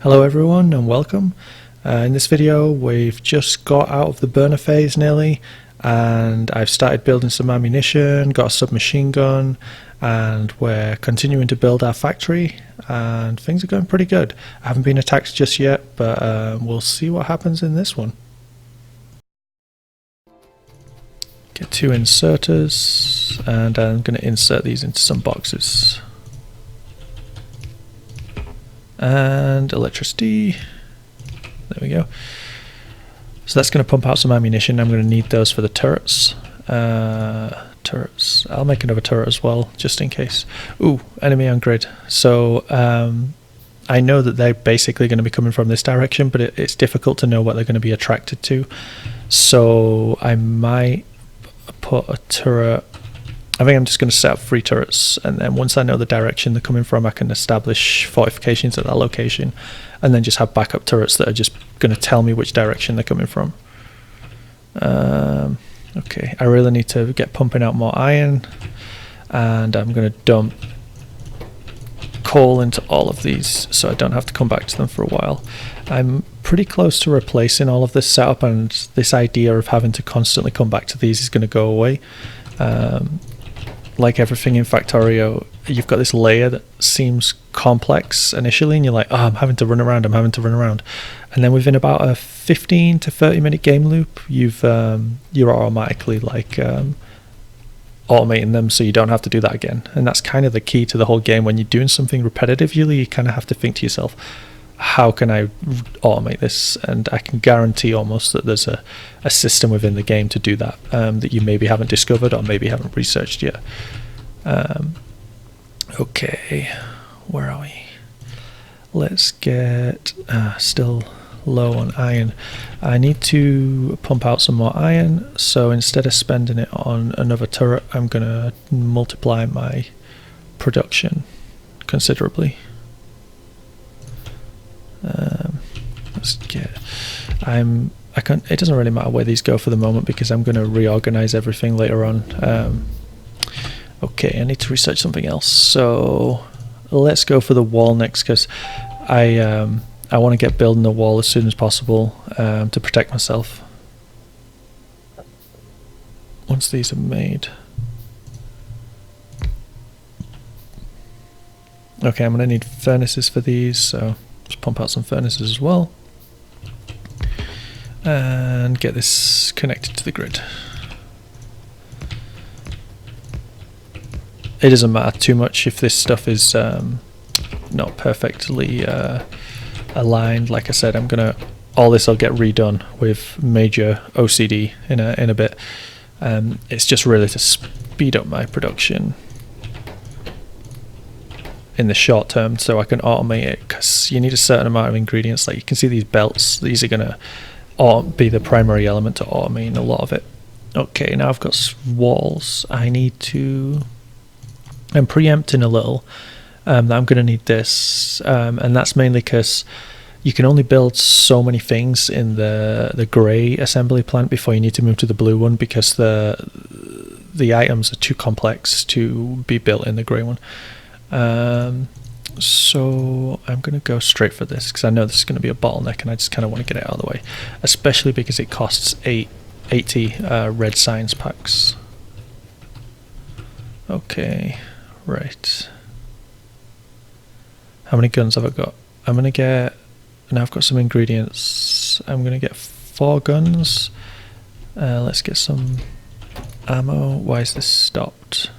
Hello everyone and welcome. In this video we've just got out of the burner phase nearly, and I've started building some ammunition, got a submachine gun, and we're continuing to build our factory and things are going pretty good. I haven't been attacked just yet, but we'll see what happens in this one. Get 2 inserters and I'm going to insert these into some boxes. And electricity, there we go. So that's going to pump out some ammunition. I'm going to need those for the turrets. I'll make another turret as well, just in case. Ooh, enemy on grid. So I know that they're basically going to be coming from this direction, but it's difficult to know what they're going to be attracted to. So I might put a turret. I think I'm just going to set up 3 turrets, and then once I know the direction they're coming from, I can establish fortifications at that location, and then just have backup turrets that are just going to tell me which direction they're coming from. Okay, I really need to get pumping out more iron, and I'm going to dump coal into all of these so I don't have to come back to them for a while. I'm pretty close to replacing all of this setup, and this idea of having to constantly come back to these is going to go away. Like everything in Factorio, you've got this layer that seems complex initially, and you're like, oh, I'm having to run around, and then within about a 15 to 30 minute game loop, you're automatically like automating them, so you don't have to do that again. And that's kind of the key to the whole game. When you're doing something repetitively, you kind of have to think to yourself, how can I automate this? And I can guarantee almost that there's a system within the game to do that, that you maybe haven't discovered or maybe haven't researched yet. Okay, where are we? Let's get still low on iron. I need to pump out some more iron, so instead of spending it on another turret, I'm gonna multiply my production considerably. Let's get. It doesn't really matter where these go for the moment because I'm going to reorganize everything later on. Okay, I need to research something else. So let's go for the wall next, because I want to get building the wall as soon as possible to protect myself. Once these are made. Okay, I'm going to need furnaces for these, so just pump out some furnaces as well. And get this connected to the grid. It doesn't matter too much if this stuff is not perfectly aligned. Like I said, all this will get redone with major OCD in a bit. It's just really to speed up my production in the short term, so I can automate it, because you need a certain amount of ingredients. Like you can see these belts, these are gonna be the primary element to automate a lot of it. Okay, now I've got walls. I'm preempting a little. I'm gonna need this, and that's mainly because you can only build so many things in the grey assembly plant before you need to move to the blue one, because the items are too complex to be built in the grey one. So I'm going to go straight for this because I know this is going to be a bottleneck, and I just kind of want to get it out of the way, especially because it costs 80 red science packs. Okay, right. How many guns have I got? I'm going to get, now I've got some ingredients. I'm going to get 4 guns. Let's get some ammo. Why is this stopped?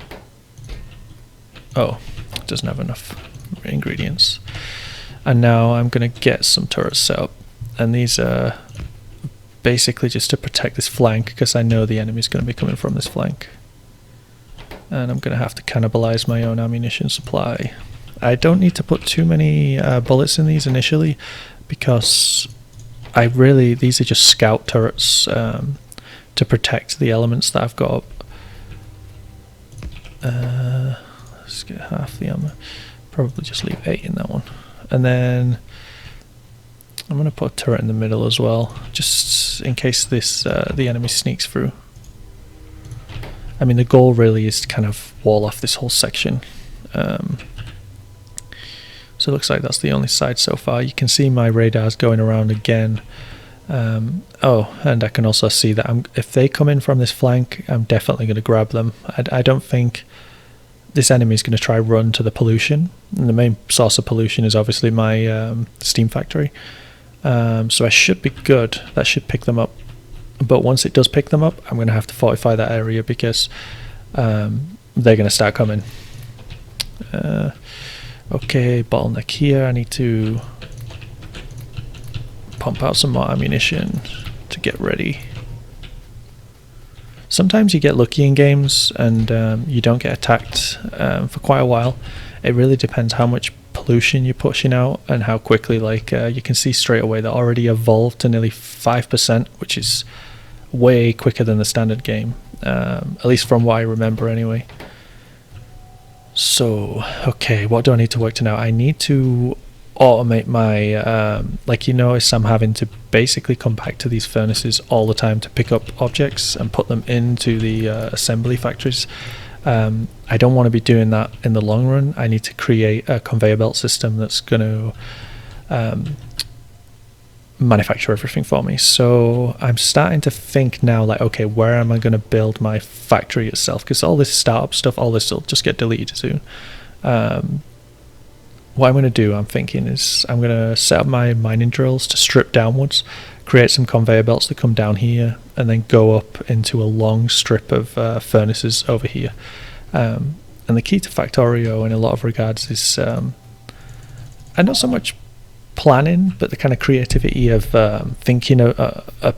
Oh, it doesn't have enough ingredients. And now I'm going to get some turrets set up, and these are basically just to protect this flank, because I know the enemy's going to be coming from this flank, and I'm going to have to cannibalize my own ammunition supply. I don't need to put too many bullets in these initially, because these are just scout turrets to protect the elements that I've got up. Let's get half the ammo. Probably just leave 8 in that one. And then I'm going to put a turret in the middle as well, just in case the enemy sneaks through. I mean, the goal really is to kind of wall off this whole section. So it looks like that's the only side so far. You can see my radars going around again. Oh, and I can also see that if they come in from this flank, I'm definitely going to grab them. I don't think this enemy is going to try run to the pollution. And the main source of pollution is obviously my steam factory. So I should be good. That should pick them up. But once it does pick them up, I'm going to have to fortify that area because they're going to start coming. Okay, bottleneck here. I need to pump out some more ammunition to get ready. Sometimes you get lucky in games and you don't get attacked for quite a while. It really depends how much pollution you're pushing out and how quickly. Like you can see straight away that already evolved to nearly 5%, which is way quicker than the standard game, at least from what I remember anyway. So, okay, what do I need to work to now? I need to automate my, like you notice I'm having to basically come back to these furnaces all the time to pick up objects and put them into the assembly factories. I don't want to be doing that in the long run. I need to create a conveyor belt system that's going to manufacture everything for me. So I'm starting to think now, like, okay, where am I going to build my factory itself? Because all this startup stuff, all this will just get deleted soon. What I'm going to do, I'm thinking, is I'm going to set up my mining drills to strip downwards, create some conveyor belts that come down here, and then go up into a long strip of furnaces over here. And the key to Factorio in a lot of regards is, and not so much planning, but the kind of creativity of thinking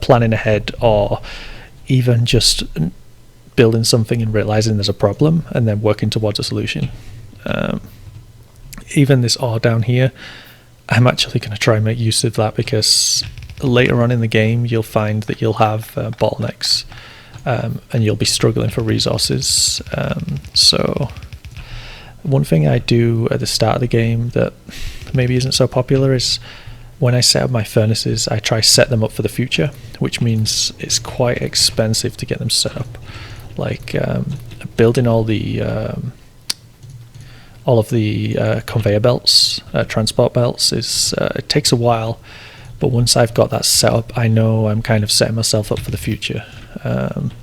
planning ahead, or even just building something and realizing there's a problem and then working towards a solution. Even this ore down here, I'm actually going to try and make use of that, because later on in the game you'll find that you'll have bottlenecks and you'll be struggling for resources. So one thing I do at the start of the game that maybe isn't so popular is when I set up my furnaces, I try set them up for the future, which means it's quite expensive to get them set up. Like building all of the conveyor belts, transport belts, is it takes a while, but once I've got that set up, I know I'm kind of setting myself up for the future, and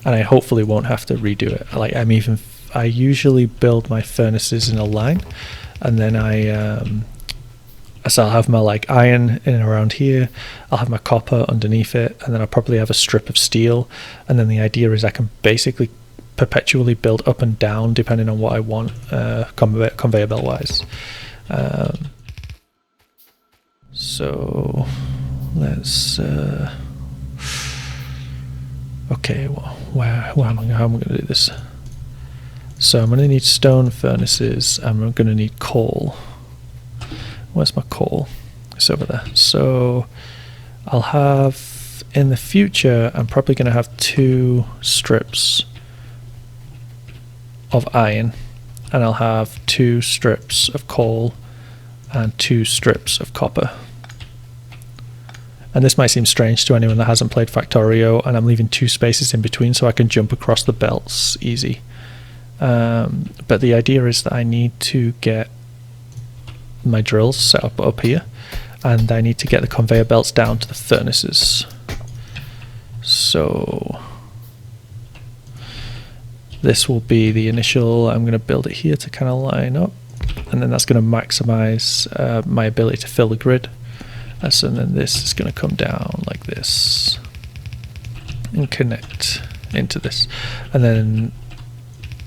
I hopefully won't have to redo it. Like I usually build my furnaces in a line, and then so I'll have my like iron in and around here, I'll have my copper underneath it, and then I'll probably have a strip of steel, and then the idea is I can basically perpetually build up and down depending on what I want, conveyor belt wise. So let's okay, well, how am I going to do this? So I'm going to need stone furnaces, and I'm going to need coal. Where's my coal? It's over there. So I'll have, in the future, I'm probably going to have 2 strips of iron, and I'll have 2 strips of coal and 2 strips of copper. And this might seem strange to anyone that hasn't played Factorio, and I'm leaving 2 spaces in between so I can jump across the belts easy. But the idea is that I need to get my drills set up here, and I need to get the conveyor belts down to the furnaces. So this will be the initial. I'm going to build it here to kind of line up, and then that's going to maximize my ability to fill the grid. So then this is going to come down like this and connect into this, and then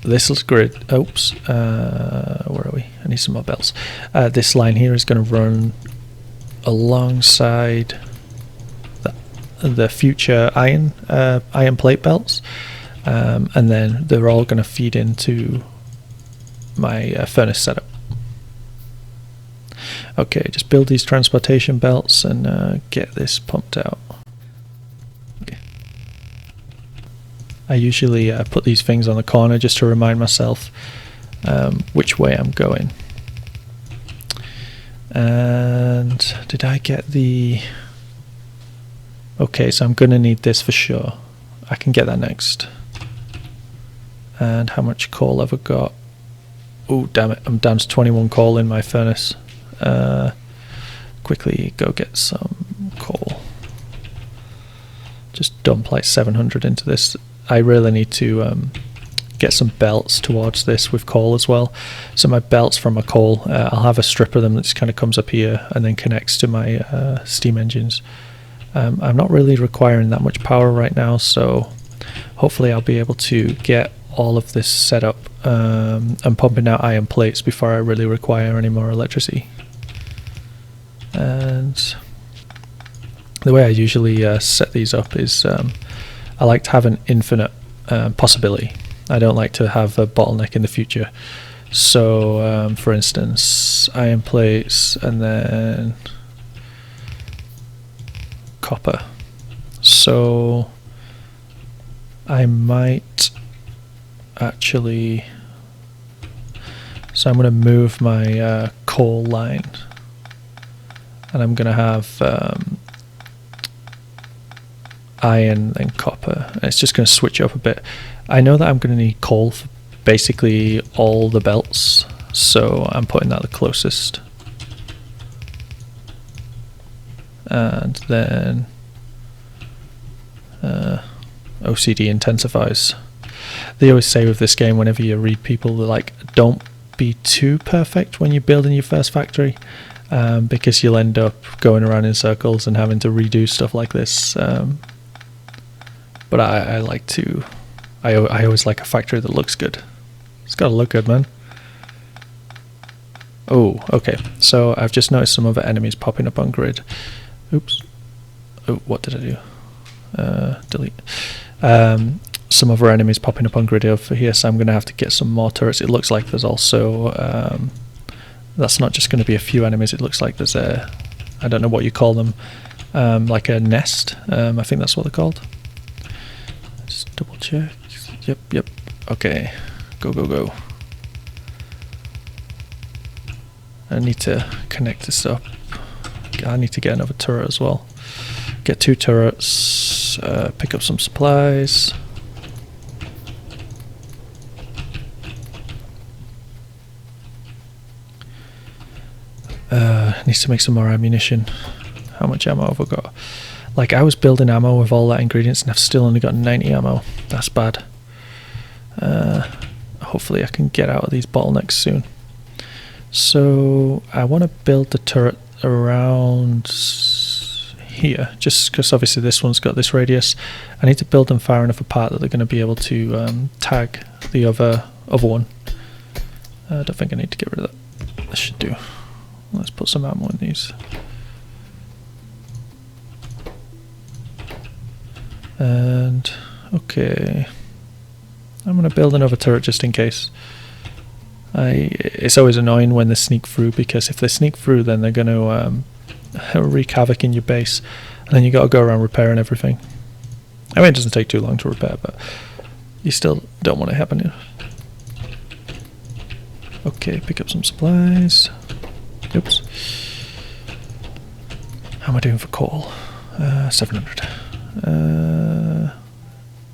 this grid, oops, where are we? I need some more belts. This line here is going to run alongside the future iron plate belts, and then they're all going to feed into my furnace setup. Okay, just build these transportation belts and get this pumped out. Okay. I usually put these things on the corner just to remind myself which way I'm going. And did I get the... Okay, so I'm going to need this for sure. I can get that next. And how much coal have I got? Oh, damn it, I'm down to 21 coal in my furnace. Quickly go get some coal. Just dump like 700 into this. I really need to get some belts towards this with coal as well. So my belts from my coal, I'll have a strip of them that just kind of comes up here and then connects to my steam engines. I'm not really requiring that much power right now, so hopefully I'll be able to get all of this set up and pumping out iron plates before I really require any more electricity. And the way I usually set these up is I like to have an infinite possibility. I don't like to have a bottleneck in the future. So for instance, iron plates and then copper. So I might actually, so I'm going to move my coal line, and I'm going to have iron and copper, and it's just going to switch up a bit. I know that I'm going to need coal for basically all the belts, so I'm putting that the closest. And then OCD intensifies. They always say with this game, whenever you read people, they're like, don't be too perfect when you're building your first factory, because you'll end up going around in circles and having to redo stuff like this. But I like to, I always like a factory that looks good. It's got to look good, man. Oh, okay. So I've just noticed some other enemies popping up on grid. Oops. Oh, what did I do? Delete. Some other enemies popping up on grid over here, so I'm going to have to get some more turrets. It looks like there's also, that's not just going to be a few enemies, it looks like there's a, I don't know what you call them, like a nest, I think that's what they're called. Just double check. Yep. Okay, go. I need to connect this up. I need to get another turret as well. Get 2 turrets, pick up some supplies. Needs to make some more ammunition. How much ammo have I got? Like, I was building ammo with all that ingredients and I've still only got 90 ammo. That's bad. Hopefully I can get out of these bottlenecks soon. So I want to build the turret around here, just because obviously this one's got this radius. I need to build them far enough apart that they're going to be able to tag the other one. I don't think I need to get rid of that. This should do. Let's put some ammo in these. And okay, I'm going to build another turret just in case. It's always annoying when they sneak through, because if they sneak through then they're going to wreak havoc in your base, and then you got to go around repairing everything. I mean, it doesn't take too long to repair, but you still don't want it happening. Okay, pick up some supplies. Oops. How am I doing for coal? 700.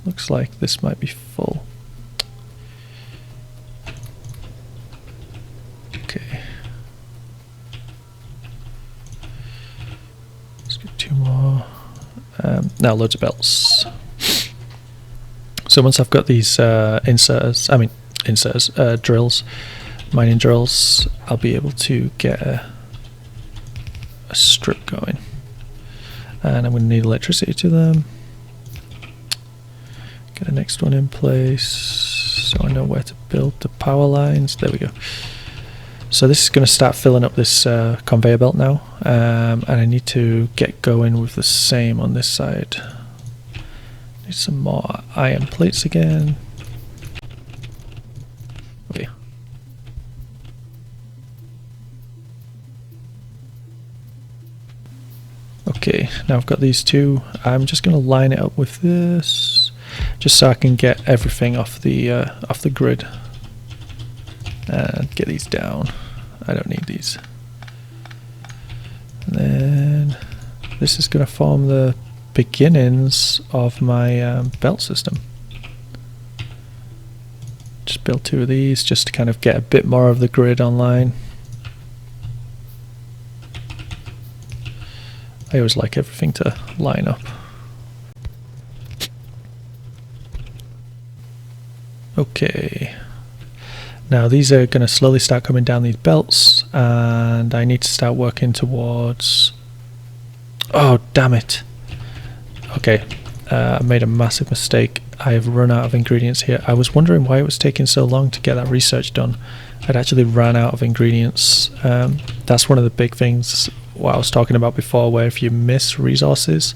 Looks like this might be full. Okay. Let's get 2 more. Now loads of belts. So once I've got these drills, mining drills, I'll be able to get a strip going. And I'm going to need electricity to them. Get a next one in place so I know where to build the power lines. There we go. So this is going to start filling up this conveyor belt now, and I need to get going with the same on this side. Need some more iron plates again. Okay. Okay, now I've got these 2. I'm just going to line it up with this, just so I can get everything off the grid. And get these down. I don't need these. And then this is going to form the beginnings of my belt system. just build 2 of these just to kind of get a bit more of the grid online. I always like everything to line up. Okay. Now these are going to slowly start coming down these belts, and I need to start working towards... Oh, damn it. Okay, I made a massive mistake. I have run out of ingredients here. I was wondering why it was taking so long to get that research done. I'd actually ran out of ingredients. That's one of the big things what I was talking about before, where if you miss resources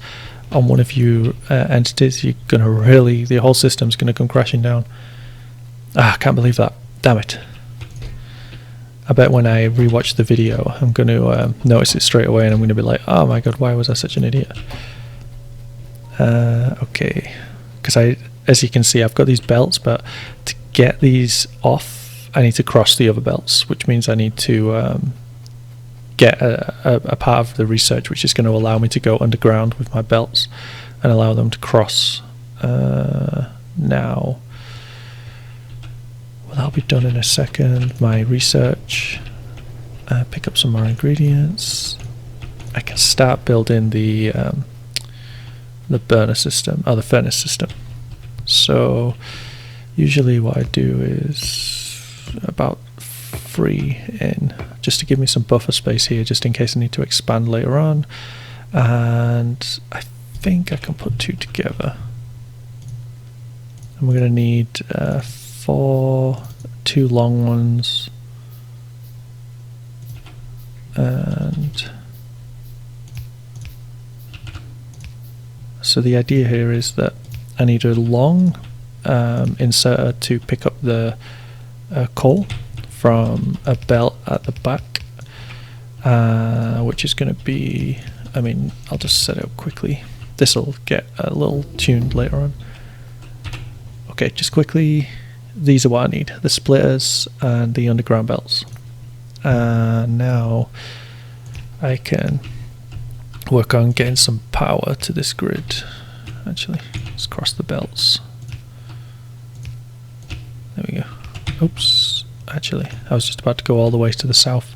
on one of your entities, you're going to really... the whole system's going to come crashing down. Ah, I can't believe that. Damn it. I bet when I rewatch the video, I'm going to notice it straight away, and I'm going to be like, oh my god, why was I such an idiot? Okay. Because as you can see, I've got these belts, but to get these off, I need to cross the other belts, which means I need to get a part of the research which is going to allow me to go underground with my belts and allow them to cross. Now... that'll be done in a second. My research, pick up some more ingredients. I can start building the burner system, or the furnace system. So usually what I do is about 3 in, just to give me some buffer space here, just in case I need to expand later on. And I think I can put 2 together. And we're going to need 2 long ones, and so the idea here is that I need a long inserter to pick up the coal from a belt at the back, which is going to be, I mean, I'll just set it up quickly. This will get a little tuned later on. Okay, just quickly. These are what I need, the splitters and the underground belts. Now I can work on getting some power to this grid. Actually, let's cross the belts. There we go. Oops, actually, I was just about to go all the way to the south.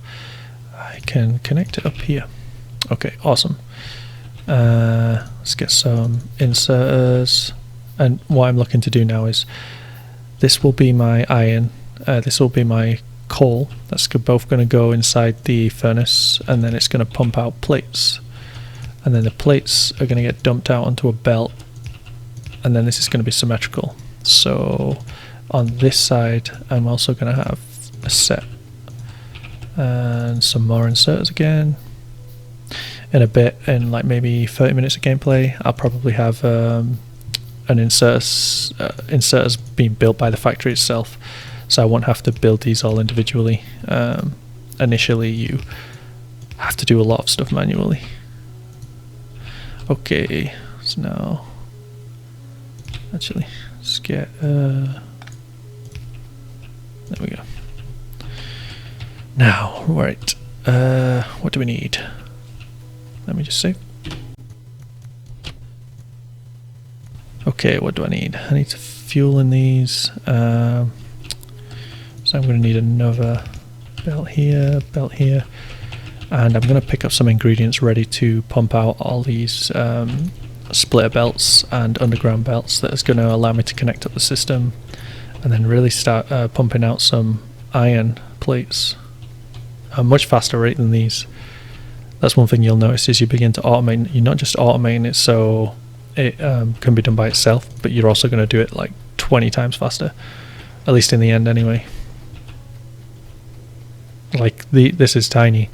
I can connect it up here. Okay, awesome. Let's get some inserters. And what I'm looking to do now is, this will be my iron, this will be my coal. That's both going to go inside the furnace, and then it's going to pump out plates. And then the plates are going to get dumped out onto a belt, and then this is going to be symmetrical. So on this side, I'm also going to have a set and some more inserters again. In a bit, in like maybe 30 minutes of gameplay, I'll probably have an inserters being built by the factory itself, so I won't have to build these all individually. Initially you have to do a lot of stuff manually. Okay, so now actually let's get there we go. Now, right, what do we need? Let me just save. Okay, what do I need? I need to fuel in these. So I'm going to need another belt here, and I'm going to pick up some ingredients ready to pump out all these splitter belts and underground belts that is going to allow me to connect up the system, and then really start pumping out some iron plates at a much faster rate than these. That's one thing you'll notice is you begin to automate. You're not just automating it so it can be done by itself, but you're also going to do it like 20 times faster, at least in the end anyway. Like this is tiny,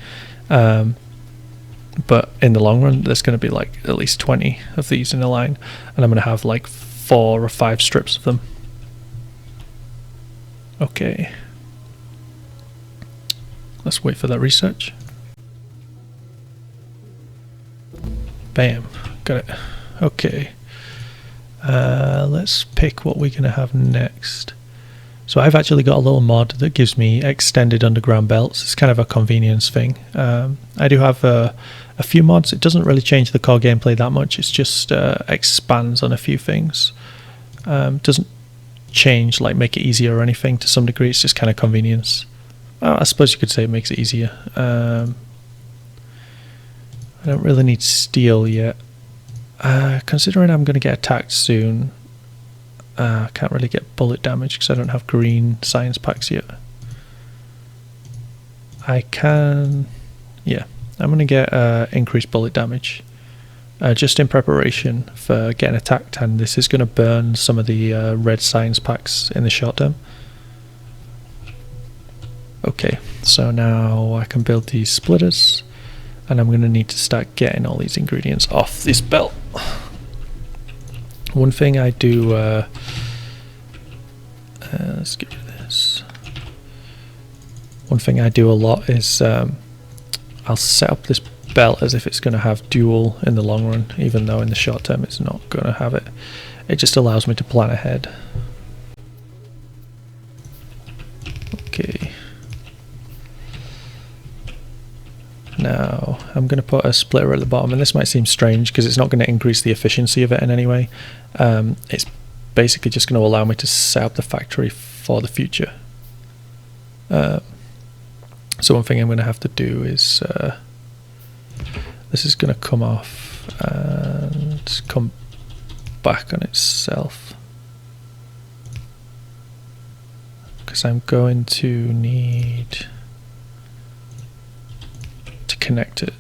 but in the long run there's going to be like at least 20 of these in a line, and I'm going to have like 4 or 5 strips of them. Okay, let's wait for that research. Bam, got it. Okay, let's pick what we're going to have next. So I've actually got a little mod that gives me extended underground belts. It's kind of a convenience thing. I do have a few mods. It doesn't really change the core gameplay that much. It's just expands on a few things. Doesn't change, like make it easier or anything to some degree. It's just kind of convenience. Well, I suppose you could say it makes it easier. I don't really need steel yet. Considering I'm going to get attacked soon, I can't really get bullet damage because I don't have green science packs yet. I can... yeah, I'm going to get increased bullet damage. Just in preparation for getting attacked, and this is going to burn some of the red science packs in the short term. Okay, so now I can build these splitters, and I'm going to need to start getting all these ingredients off this belt. One thing I do, let's get rid of this. One thing I do a lot is I'll set up this belt as if it's going to have dual in the long run, even though in the short term it's not going to have it. It just allows me to plan ahead. Okay. Now I'm going to put a splitter at the bottom, and this might seem strange because it's not going to increase the efficiency of it in any way. It's basically just going to allow me to set up the factory for the future. So one thing I'm going to have to do is this is going to come off and come back on itself, because I'm going to need to connect it.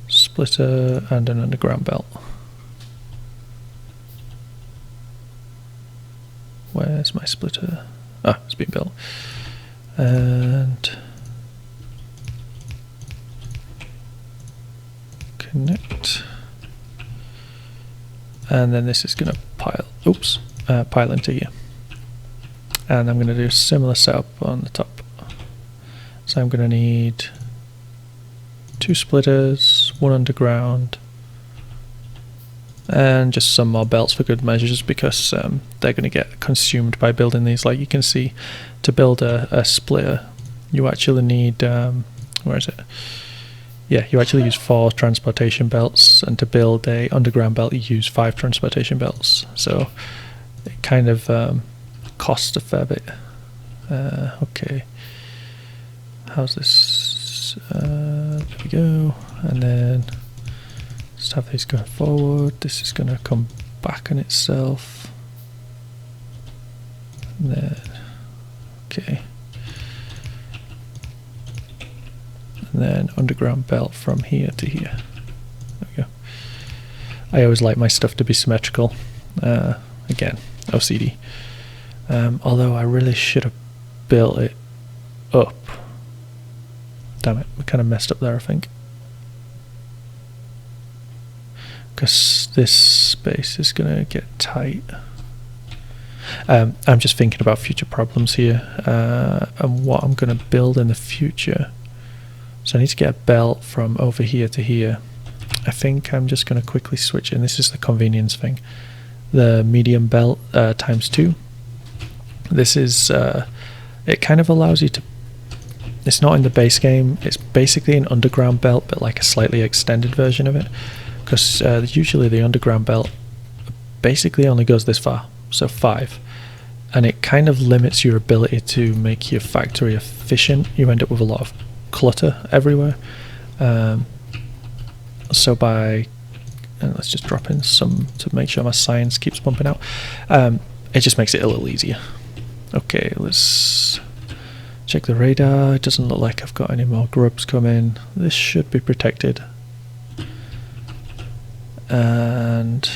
Splitter and an underground belt. Where's my splitter? Ah, it's been built. And connect, and then this is going to pile into here, and I'm going to do a similar setup on the top. So I'm going to need 2 splitters, 1 underground, and just some more belts for good measures, because they're going to get consumed by building these. Like you can see, to build a splitter you actually need where is it? Yeah, you actually use 4 transportation belts, and to build a underground belt you use 5 transportation belts, so it kind of costs a fair bit. Okay, how's this? There we go, and then just have these going forward. This is going to come back on itself, and then okay, and then underground belt from here to here. There we go. I always like my stuff to be symmetrical. Again, OCD. Although I really should have built it up. Damn it, we kind of messed up there, I think. Because this space is going to get tight. I'm just thinking about future problems here, and what I'm going to build in the future. So I need to get a belt from over here to here. I think I'm just going to quickly switch, and this is the convenience thing. The medium belt times 2. This is, it kind of allows you to, it's not in the base game, it's basically an underground belt, but like a slightly extended version of it. Because usually the underground belt basically only goes this far, so 5. And it kind of limits your ability to make your factory efficient. You end up with a lot of clutter everywhere. So by, and let's just drop in some to make sure my science keeps pumping out. It just makes it a little easier. Okay, let's check the radar. It doesn't look like I've got any more grubs coming. This should be protected. And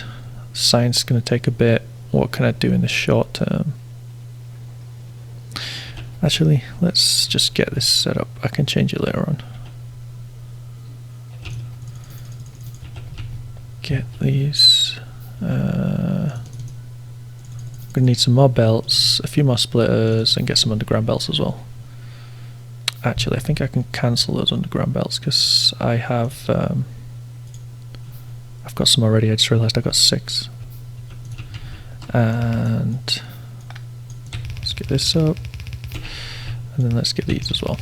science is going to take a bit. What can I do in the short term? Actually, let's just get this set up. I can change it later on. Get these. I'm going to need some more belts, a few more splitters, and get some underground belts as well. Actually, I think I can cancel those underground belts because I have I've got some already. I just realised I got 6. And let's get this up, and then let's get these as well.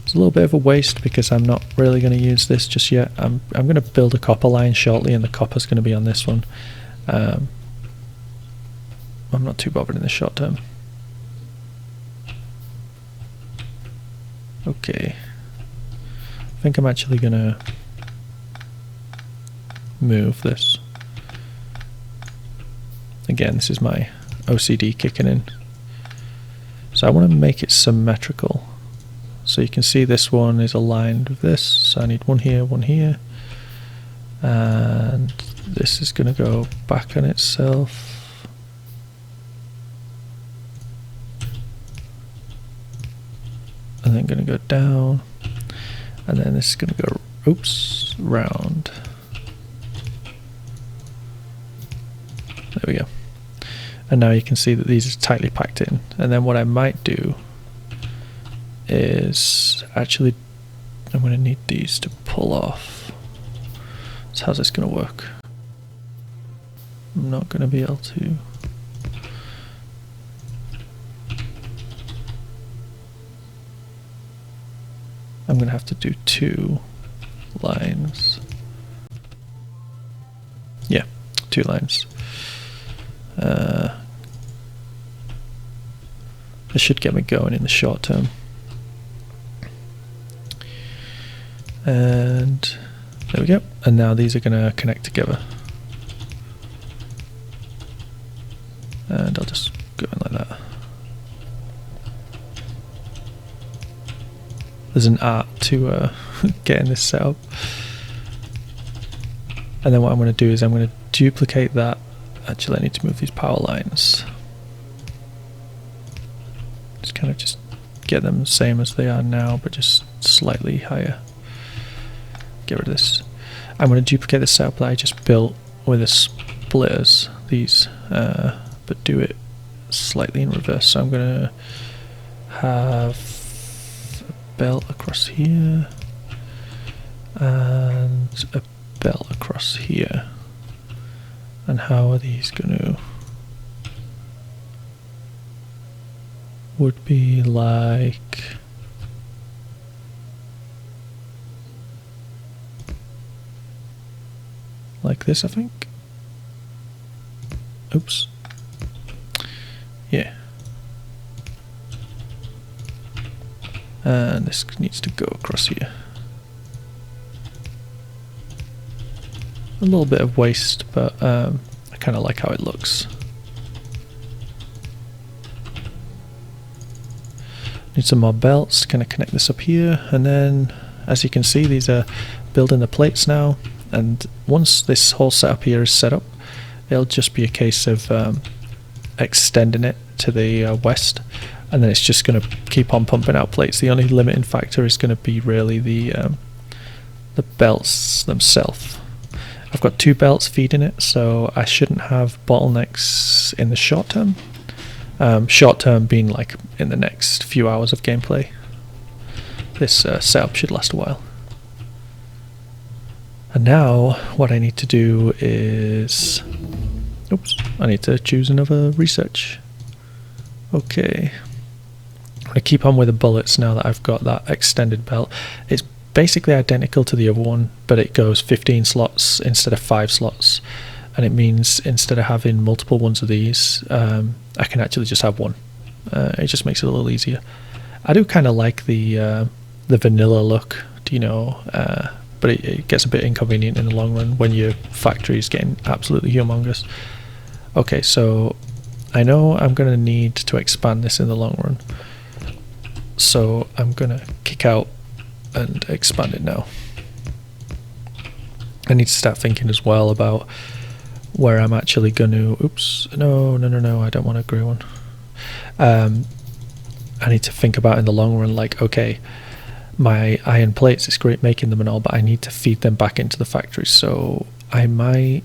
It's a little bit of a waste because I'm not really going to use this just yet. I'm going to build a copper line shortly, and the copper's going to be on this one. I'm not too bothered in the short term. Okay, I think I'm actually gonna move this. Again, this is my OCD kicking in. So I want to make it symmetrical. So you can see this one is aligned with this, so I need one here, and this is going to go back on itself. And then going to go down, and then this is going to go, oops, round. There we go. And now you can see that these are tightly packed in. And then what I might do is actually, I'm going to need these to pull off. So how's this going to work? I'm not going to be able to. I'm going to have to do 2 lines. Yeah, 2 lines. This should get me going in the short term. And there we go. And now these are going to connect together. And I'll just go in like that. There's an art to getting this set up. And then what I'm going to do is I'm going to duplicate that. Actually, I need to move these power lines. Kind of just get them the same as they are now, but just slightly higher. Get rid of this. I'm going to duplicate the setup that I just built with the splitters, these, but do it slightly in reverse. So I'm going to have a belt across here and a belt across here. And how are these going to? Would be like this, I think. Oops. Yeah. And this needs to go across here. A little bit of waste, but I kind of like how it looks. Need some more belts, kind of connect this up here, and then as you can see these are building the plates now, and once this whole setup here is set up, it'll just be a case of extending it to the west, and then it's just going to keep on pumping out plates. The only limiting factor is going to be really the belts themselves. I've got 2 belts feeding it, so I shouldn't have bottlenecks in the short term. Short term being like in the next few hours of gameplay. This setup should last a while. And now what I need to do is, oops, I need to choose another research. Okay, I'm going to keep on with the bullets now that I've got that extended belt. It's basically identical to the other one, but it goes 15 slots instead of 5 slots. And it means instead of having multiple ones of these, I can actually just have one. It just makes it a little easier. I do kind of like the vanilla look, you know, but it gets a bit inconvenient in the long run when your factory is getting absolutely humongous. Okay, so I know I'm going to need to expand this in the long run. So I'm going to kick out and expand it now. I need to start thinking as well about where I'm actually going to, oops, no, I don't want a grey one. I need to think about in the long run, like, okay, my iron plates, it's great making them and all, but I need to feed them back into the factory. So I might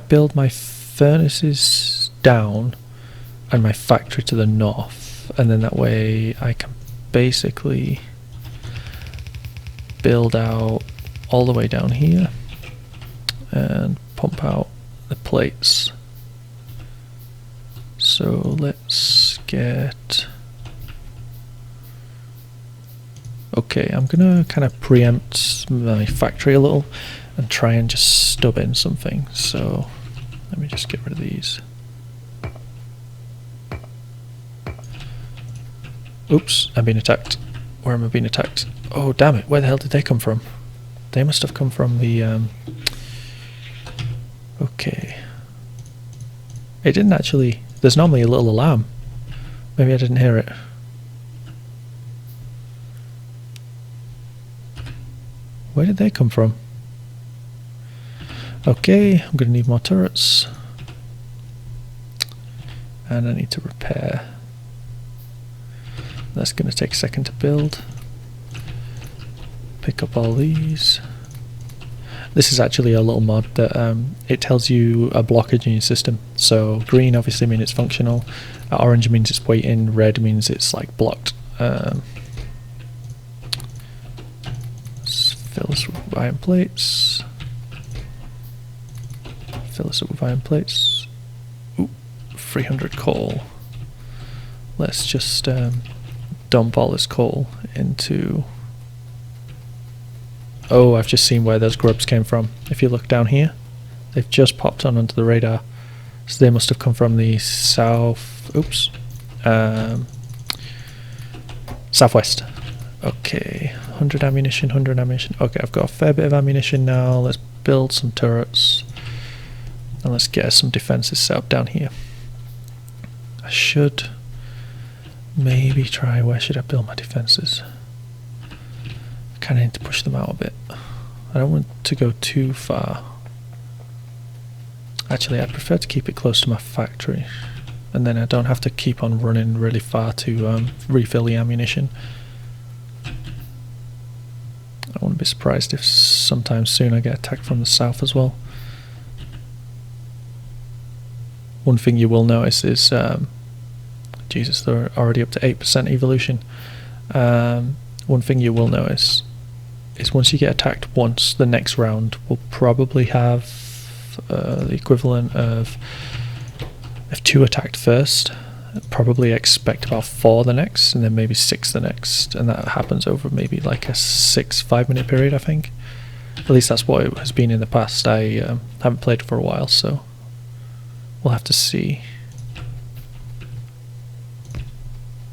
build my furnaces down and my factory to the north, and then that way I can basically build out all the way down here and pump out the plates. So let's get, okay, I'm gonna kind of preempt my factory a little and try and just stub in something. So Let me just get rid of these. Oops, I'm being attacked. Where am I being attacked? Oh damn it, where the hell did they come from? They must have come from the okay. It didn't actually, there's normally a little alarm. Maybe I didn't hear it. Where did they come from? Okay, I'm gonna need more turrets. And I need to repair. That's going to take a second to build. Pick up all these. This is actually a little mod that it tells you a blockage in your system. So green obviously means it's functional, orange means it's waiting, red means it's like blocked. Fill this with iron plates. Fill this up with iron plates. Ooh, 300 coal. Let's just dump all this coal into... Oh, I've just seen where those grubs came from. If you look down here, they've just popped onto the radar. So they must have come from the south... Oops. Southwest. Okay, 100 ammunition, 100 ammunition. Okay, I've got a fair bit of ammunition now. Let's build some turrets. And let's get some defenses set up down here. I should... maybe try, where should I build my defences? I kind of need to push them out a bit. I don't want to go too far. Actually, I'd prefer to keep it close to my factory. And then I don't have to keep on running really far to refill the ammunition. I wouldn't be surprised if sometime soon I get attacked from the south as well. One thing you will notice is... Jesus, they're already up to 8% evolution. One thing you will notice is once you get attacked once, the next round will probably have the equivalent of if 2 attacked first, probably expect about 4 the next, and then maybe 6 the next, and that happens over maybe like a 5 minute period, I think. At least that's what it has been in the past. I haven't played for a while, so we'll have to see.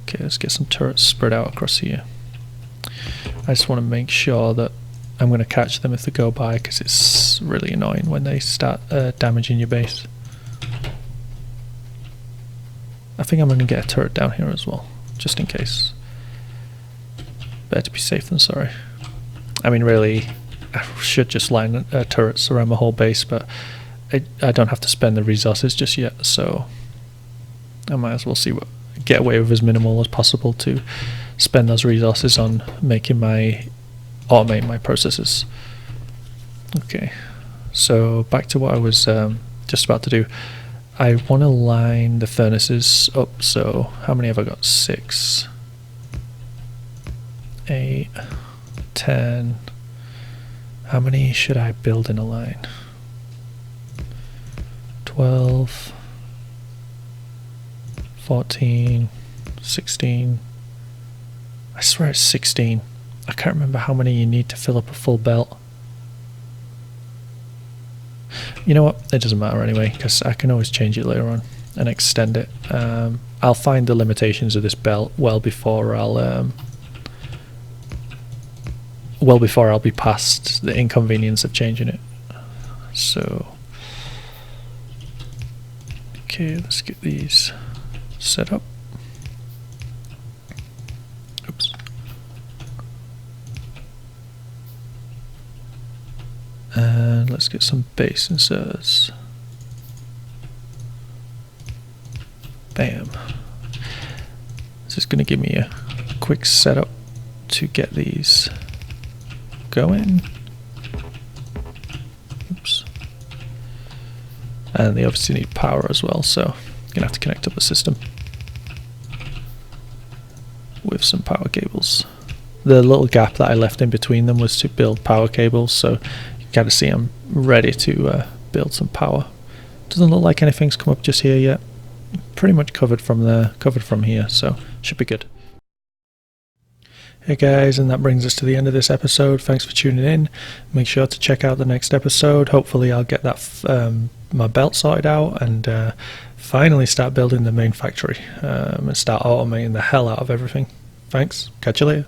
Okay, let's get some turrets spread out across here. I just want to make sure that I'm going to catch them if they go by, because it's really annoying when they start damaging your base. I think I'm going to get a turret down here as well, just in case. Better to be safe than sorry. I mean, really, I should just line turrets around my whole base, but I don't have to spend the resources just yet, so I might as well see what get away with as minimal as possible to spend those resources on making automate my processes. Okay, so back to what I was just about to do. I want to line the furnaces up, so how many have I got? 6, 8, 10. How many should I build in a line? 12, 14, 16. I swear it's 16. I can't remember how many you need to fill up a full belt. You know what? It doesn't matter anyway, because I can always change it later on and extend it. I'll find the limitations of this belt well before I'll be past the inconvenience of changing it. So, okay, let's get these set up. Oops. And let's get some base inserts. Bam. This is going to give me a quick setup to get these going. Oops. And they obviously need power as well, so I'm gonna have to connect up the system with some power cables. The little gap that I left in between them was to build power cables, so you can kind of see I'm ready to build some power. Doesn't look like anything's come up just here yet. Pretty much covered from there, covered from here, so should be good. Hey guys, and that brings us to the end of this episode. Thanks for tuning in. Make sure to check out the next episode. Hopefully I'll get that my belt sorted out and finally start building the main factory and start automating the hell out of everything. Thanks. Catch you later.